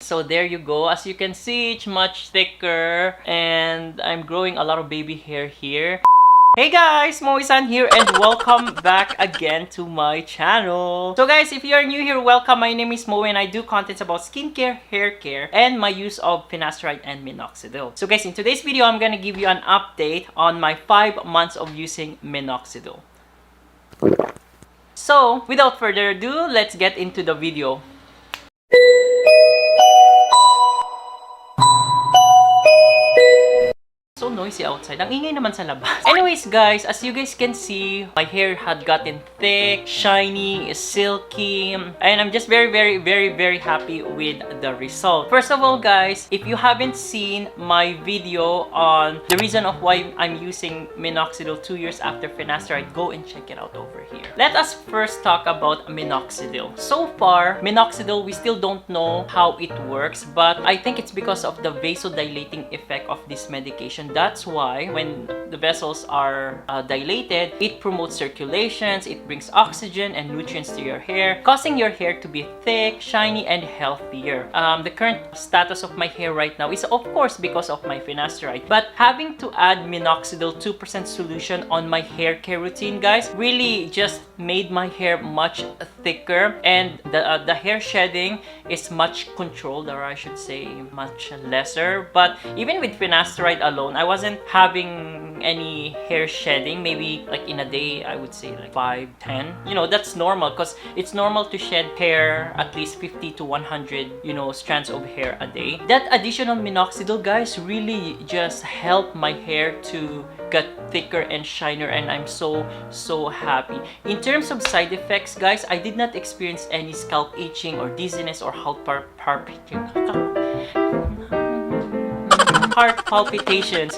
So there you go. As you can see, it's much thicker and I'm growing a lot of baby hair here. Hey guys, Moey-san here and welcome back again to my channel. So guys, if you are new here, welcome. My name is Moey and I do contents about skincare, hair care, and my use of finasteride and minoxidil. So guys, in today's video, I'm gonna give you an update on my 5 months of using minoxidil. So, without further ado, let's get into the video. So noisy outside. Ang ingay naman sa labas. Anyways guys, as you guys can see, my hair had gotten thick, shiny, silky, and I'm just very happy with the result. First of all guys, if you haven't seen my video on the reason of why I'm using minoxidil 2 years after finasteride, go and check it out over here. Let us first talk about minoxidil. So far, minoxidil, we still don't know how it works, but I think it's because of the vasodilating effect of this medication. That's why when the vessels are dilated, it promotes circulations, it brings oxygen and nutrients to your hair, causing your hair to be thick, shiny, and healthier. The current status of my hair right now is of course because of my finasteride, but having to add minoxidil 2% solution on my hair care routine, guys, really just made my hair much thicker, and the hair shedding is much controlled, or I should say much lesser. But even with finasteride alone, I wasn't having any hair shedding. Maybe like in a day, I would say like 5, 10. You know, that's normal because it's normal to shed hair at least 50 to 100, you know, strands of hair a day. That additional minoxidil, guys, really just helped my hair to get thicker and shinier, and I'm so happy. In terms of side effects, guys, I did not experience any scalp itching or dizziness or heart palpitations.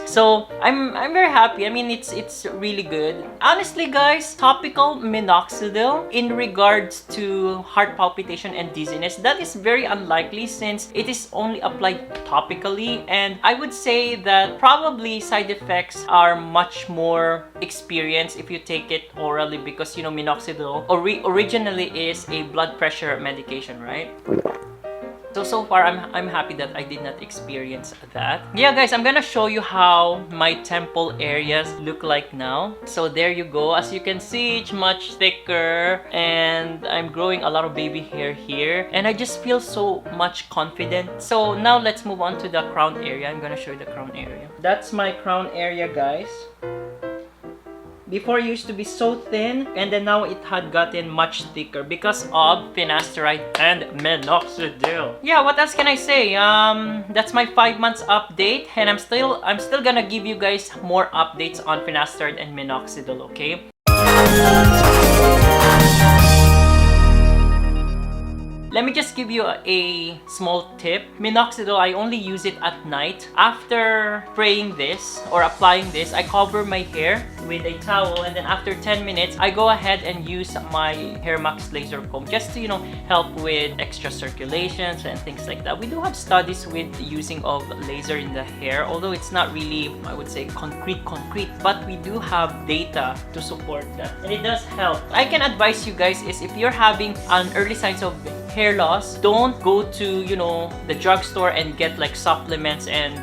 So I'm very happy. I mean, it's really good. Honestly guys, topical minoxidil in regards to heart palpitation and dizziness, that is very unlikely since it is only applied topically, and I would say that probably side effects are much more experienced if you take it orally, because you know minoxidil originally is a blood pressure medication, right? So far, I'm happy that I did not experience that. Yeah, guys, I'm gonna show you how my temple areas look like now. So there you go. As you can see, it's much thicker, and I'm growing a lot of baby hair here, and I just feel so much confident. So now let's move on to the crown area. I'm gonna show you the crown area. That's my crown area, guys. Before, it used to be so thin, and then now it had gotten much thicker because of finasteride and minoxidil. Yeah, what else can I say? That's my 5 months update, and I'm still gonna give you guys more updates on finasteride and minoxidil, okay? Let me just give you a small tip. Minoxidil, I only use it at night. After spraying this or applying this, I cover my hair with a towel, and then after 10 minutes, I go ahead and use my Hair Max laser comb just to, you know, help with extra circulations and things like that. We do have studies with using of laser in the hair, although it's not really, I would say, concrete, but we do have data to support that, and it does help. I can advise you guys is if you're having an early signs of hair loss, don't go to, you know, the drugstore and get like supplements and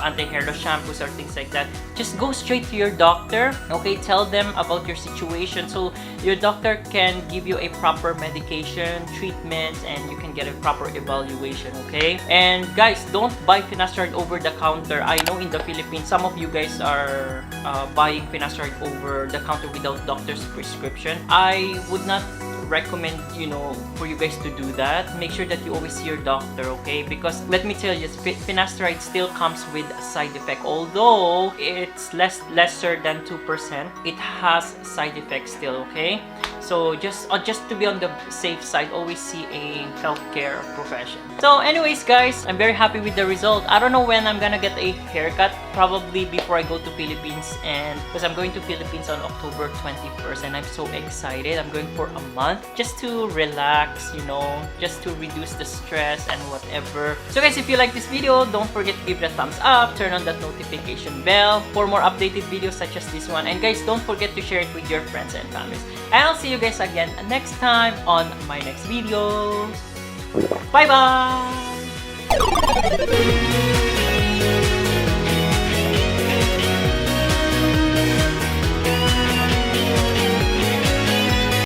anti-hair loss shampoos or things like that. Just go straight to your doctor, okay? Tell them about your situation so your doctor can give you a proper medication, treatment, and you can get a proper evaluation, okay? And guys, don't buy finasteride over the counter. I know in the Philippines, some of you guys are buying finasteride over the counter without doctor's prescription. I would not recommend, you know, for you guys to do that. Make sure that you always see your doctor, okay? Because let me tell you, finasteride still comes with a side effect. Although it's lesser than 2%, it has side effects still, okay? So just to be on the safe side, always see a healthcare profession. So anyways guys, I'm very happy with the result. I don't know when I'm gonna get a haircut, probably before I go to Philippines, and because I'm going to Philippines on October 21st, and I'm so excited. I'm going for a month just to relax, you know, just to reduce the stress and whatever. So guys, if you like this video, don't forget to give it a thumbs up, turn on that notification bell for more updated videos such as this one, and guys, don't forget to share it with your friends and families. And I'll see you guys again next time on my next videos. Bye bye.